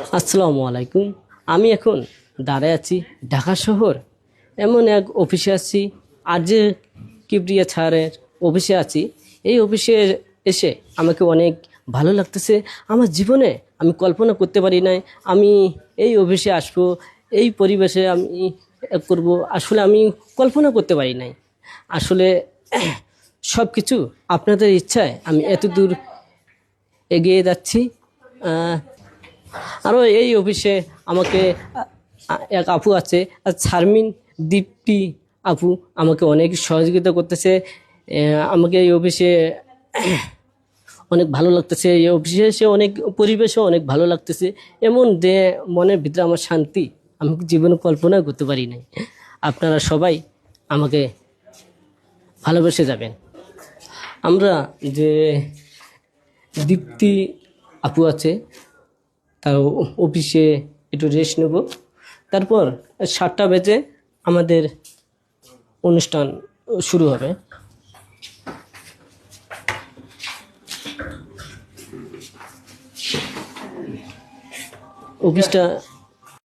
আসসালামু আলাইকুম। আমি এখন দাঁড়ায় আছি ঢাকা শহর এমন এক অফিসে আছি। আর যে কিবরিয়া ছাড়ের অফিসে আছি, এই অফিসে এসে আমাকে অনেক ভালো লাগতেছে। আমার জীবনে আমি কল্পনা করতে পারি নাই আমি এই অফিসে আসবো, এই পরিবেশে আমি করব। আসলে আমি কল্পনা করতে পারি নাই। আসলে সব কিছু আপনাদের ইচ্ছায় আমি এত দূর এগিয়ে যাচ্ছি। আরও এই অফিসে আমাকে এক আপু আছে, আর শারমিন দীপ্তি আপু আমাকে অনেক সহযোগিতা করতেছে। আমাকে এই অফিসে অনেক ভালো লাগতেছে। এই অফিসে এসে অনেক পরিবেশও অনেক ভালো লাগতেছে। এমন যে মনের ভিতরে আমার শান্তি আমি জীবনে কল্পনা করতে পারি নাই। আপনারা সবাই আমাকে ভালোবেসে যাবেন। আমরা যে দীপ্তি আপু আছে, তার অফিসে একটু রেস্ট নেব, তারপর 7টা বেজে আমাদের অনুষ্ঠান শুরু হবে। অফিসটা